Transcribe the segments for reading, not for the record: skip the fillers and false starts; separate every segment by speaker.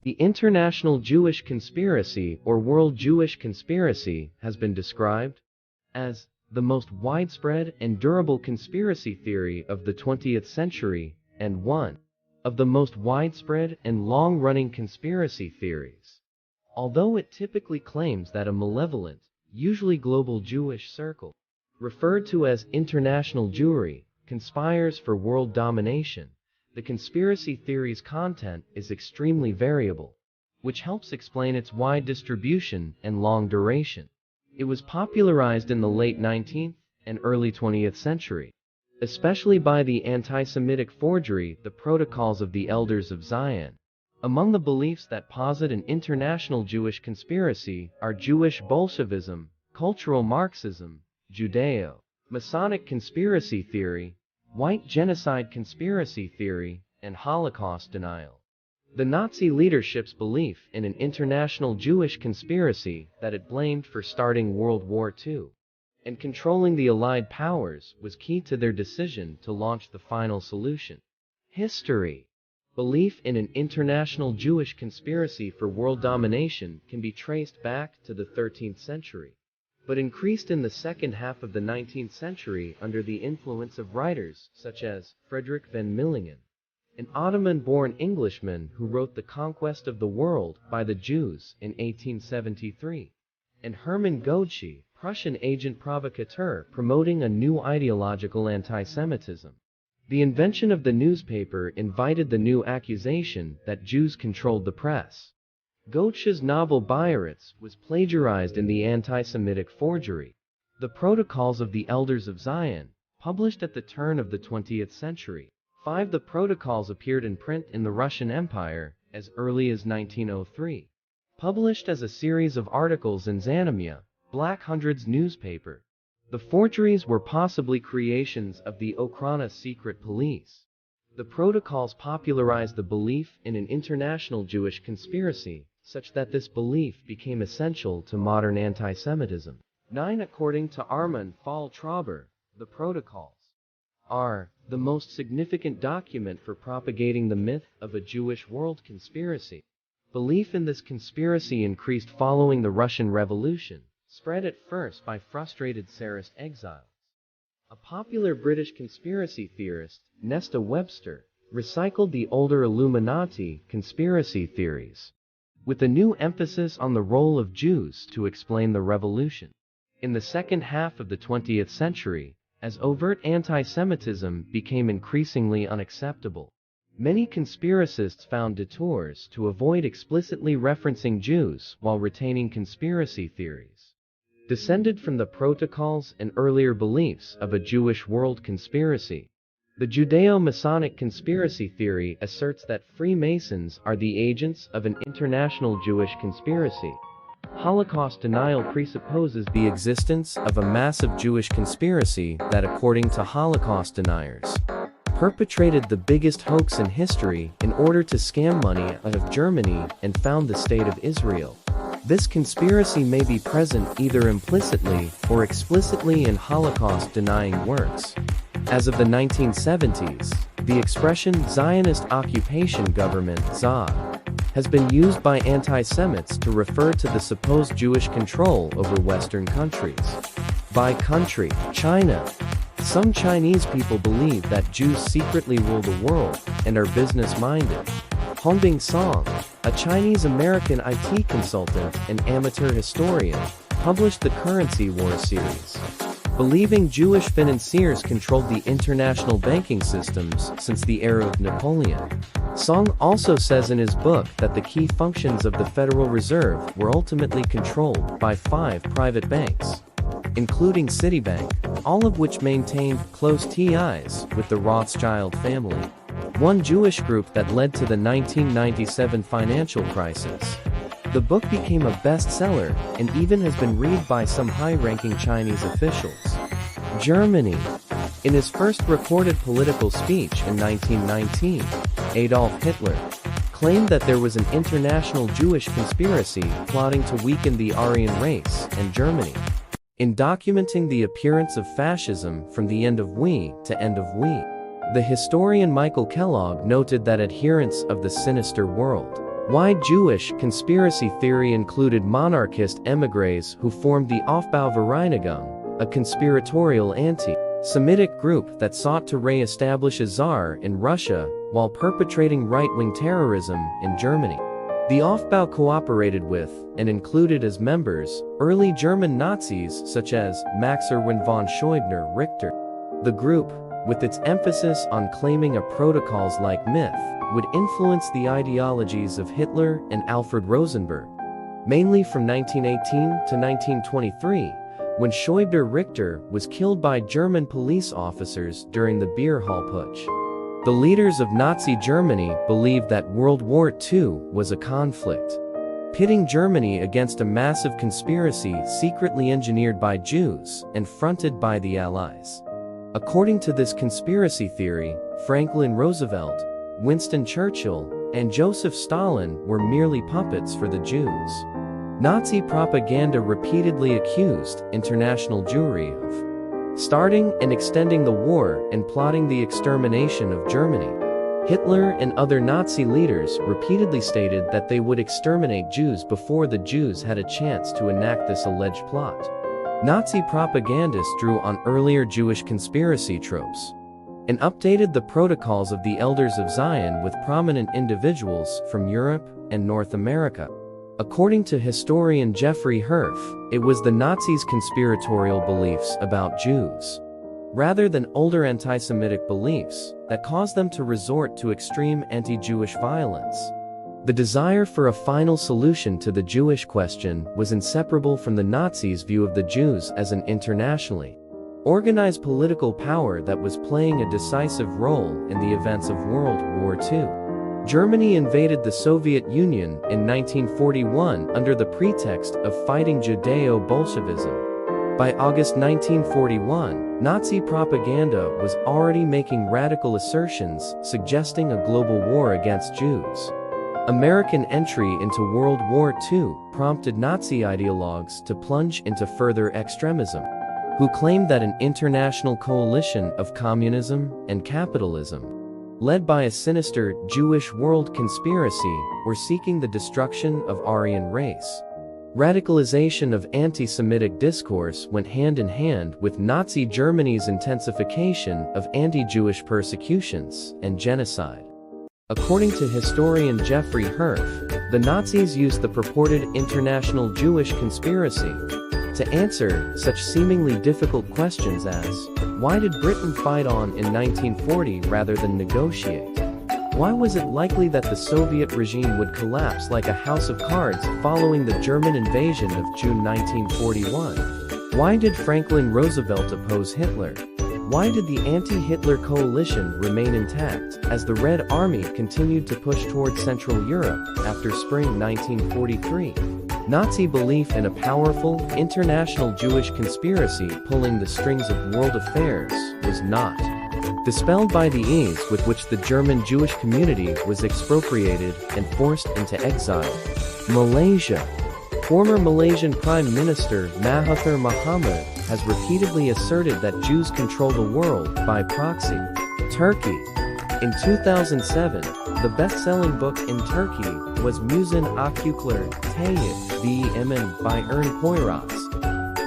Speaker 1: The International Jewish Conspiracy or World Jewish Conspiracy has been described as the most widespread and durable conspiracy theory of the 20th century and one of the most widespread and long-running conspiracy theories. Although it typically claims that a malevolent, usually global Jewish circle, referred to as international Jewry, conspires for world domination, the conspiracy theory's content is extremely variable, which helps explain its wide distribution and long duration. It was popularized in the late 19th and early 20th century, especially by the anti-Semitic forgery, the Protocols of the Elders of Zion. Among the beliefs that posit an international Jewish conspiracy are Jewish Bolshevism, cultural Marxism, Judeo-Masonic conspiracy theory, white genocide conspiracy theory, and Holocaust denial. The Nazi leadership's belief in an international Jewish conspiracy that it blamed for starting World War II and controlling the Allied powers was key to their decision to launch the final solution. History. Belief in an international Jewish conspiracy for world domination can be traced back to the 13th century, but increased in the second half of the 19th century under the influence of writers such as Friedrich von Millingen, an Ottoman-born Englishman who wrote The Conquest of the World by the Jews in 1873, and Hermann Goetsche, Prussian agent provocateur promoting a new ideological anti-Semitism. The invention of the newspaper invited the new accusation that Jews controlled the press. Goetsche's novel Bayeritz was plagiarized in the anti-Semitic forgery. The Protocols of the Elders of Zion, published at the turn of the 20th century. The Protocols appeared in print in the Russian Empire as early as 1903. Published as a series of articles in Zanomia, Black Hundred's newspaper. The forgeries were possibly creations of the Okhrana secret police. The Protocols popularized the belief in an international Jewish conspiracy, such that this belief became essential to modern anti-Semitism. According to Armand Fall-Trauber, the Protocols are the most significant document for propagating the myth of a Jewish world conspiracy. Belief in this conspiracy increased following the Russian Revolution, spread at first by frustrated Tsarist exiles. A popular British conspiracy theorist, Nesta Webster, recycled the older Illuminati conspiracy theories, with a new emphasis on the role of Jews to explain the revolution. In the second half of the 20th century, as overt anti-Semitism became increasingly unacceptable, many conspiracists found detours to avoid explicitly referencing Jews while retaining conspiracy theories descended from the protocols and earlier beliefs of a Jewish world conspiracy. The Judeo-Masonic conspiracy theory asserts that Freemasons are the agents of an international Jewish conspiracy. Holocaust denial presupposes the existence of a massive Jewish conspiracy that, according to Holocaust deniers, perpetrated the biggest hoax in history in order to scam money out of Germany and found the State of Israel. This conspiracy may be present either implicitly or explicitly in Holocaust-denying works. As of the 1970s, the expression Zionist Occupation Government (ZOG) has been used by anti-Semites to refer to the supposed Jewish control over Western countries. By country, China. Some Chinese people believe that Jews secretly rule the world and are business-minded. Hongbing Song, a Chinese-American IT consultant and amateur historian, published the Currency War series, believing Jewish financiers controlled the international banking systems since the era of Napoleon. Song also says in his book that the key functions of the Federal Reserve were ultimately controlled by 5 private banks, including Citibank, all of which maintained close ties with the Rothschild family, one Jewish group that led to the 1997 financial crisis. The book became a bestseller and even has been read by some high-ranking Chinese officials. Germany. In his first recorded political speech in 1919, Adolf Hitler claimed that there was an international Jewish conspiracy plotting to weaken the Aryan race and Germany. In documenting the appearance of fascism from the end of we to end of we, the historian Michael Kellogg noted that adherents of the sinister world Why Jewish conspiracy theory included monarchist émigrés who formed the Aufbauvereinigung, a conspiratorial anti-Semitic group that sought to re-establish a czar in Russia while perpetrating right-wing terrorism in Germany. The Aufbau cooperated with, and included as members, early German Nazis such as Max Erwin von Scheubner-Richter. The group, with its emphasis on claiming a protocols-like myth, would influence the ideologies of Hitler and Alfred Rosenberg, mainly from 1918 to 1923, when Scheubner-Richter was killed by German police officers during the Beer Hall Putsch. The leaders of Nazi Germany believed that World War II was a conflict, pitting Germany against a massive conspiracy secretly engineered by Jews and fronted by the Allies. According to this conspiracy theory, Franklin Roosevelt, Winston Churchill, and Joseph Stalin were merely puppets for the Jews. Nazi propaganda repeatedly accused international Jewry of starting and extending the war and plotting the extermination of Germany. Hitler and other Nazi leaders repeatedly stated that they would exterminate Jews before the Jews had a chance to enact this alleged plot. Nazi propagandists drew on earlier Jewish conspiracy tropes and updated the protocols of the Elders of Zion with prominent individuals from Europe and North America. According to historian Jeffrey Herf, it was the Nazis' conspiratorial beliefs about Jews, rather than older anti-Semitic beliefs, that caused them to resort to extreme anti-Jewish violence. The desire for a final solution to the Jewish question was inseparable from the Nazis' view of the Jews as an internationally organized political power that was playing a decisive role in the events of World War II. Germany invaded the Soviet Union in 1941 under the pretext of fighting Judeo-Bolshevism. By August 1941, Nazi propaganda was already making radical assertions suggesting a global war against Jews. American entry into World War II prompted Nazi ideologues to plunge into further extremism, who claimed that an international coalition of communism and capitalism, led by a sinister Jewish world conspiracy, were seeking the destruction of Aryan race. Radicalization of anti-Semitic discourse went hand in hand with Nazi Germany's intensification of anti-Jewish persecutions and genocide. According to historian Jeffrey Herf, the Nazis used the purported international Jewish conspiracy to answer such seemingly difficult questions as, why did Britain fight on in 1940 rather than negotiate? Why was it likely that the Soviet regime would collapse like a house of cards following the German invasion of June 1941? Why did Franklin Roosevelt oppose Hitler? Why did the anti-Hitler coalition remain intact as the Red Army continued to push toward Central Europe after spring 1943? Nazi belief in a powerful, international Jewish conspiracy pulling the strings of world affairs was not dispelled by the ease with which the German Jewish community was expropriated and forced into exile. Malaysia. Former Malaysian Prime Minister Mahathir Mohamad has repeatedly asserted that Jews control the world by proxy. Turkey. In 2007, the best-selling book in Turkey was Müzin Akuklar Tayyip v. Emin by Ern Poyraz.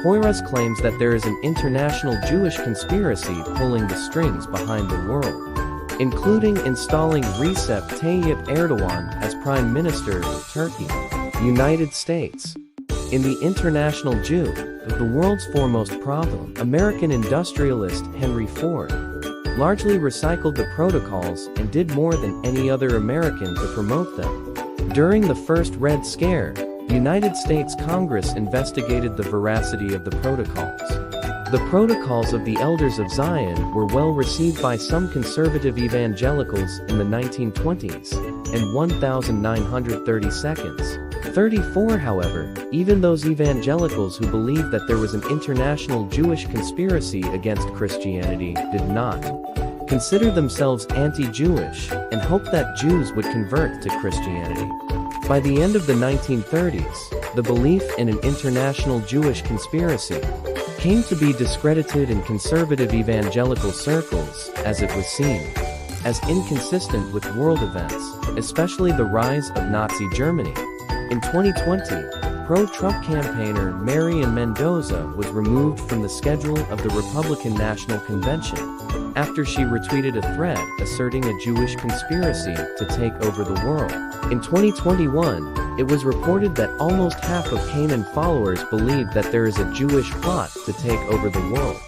Speaker 1: Poyraz claims that there is an international Jewish conspiracy pulling the strings behind the world, including installing Recep Tayyip Erdogan as Prime Minister of Turkey. United States. In The International Jew, the world's foremost problem, American industrialist Henry Ford largely recycled the protocols and did more than any other American to promote them. During the first Red Scare, United States Congress investigated the veracity of the protocols. The protocols of the Elders of Zion were well received by some conservative evangelicals in the 1920s, and 1,930 seconds. 34 However, even those evangelicals who believed that there was an international Jewish conspiracy against Christianity did not consider themselves anti-Jewish and hoped that Jews would convert to Christianity. By the end of the 1930s, the belief in an international Jewish conspiracy came to be discredited in conservative evangelical circles as it was seen as inconsistent with world events, especially the rise of Nazi Germany. In 2020, pro-Trump campaigner Marian Mendoza was removed from the schedule of the Republican National Convention after she retweeted a thread asserting a Jewish conspiracy to take over the world. In 2021, it was reported that almost half of Kanan followers believe that there is a Jewish plot to take over the world.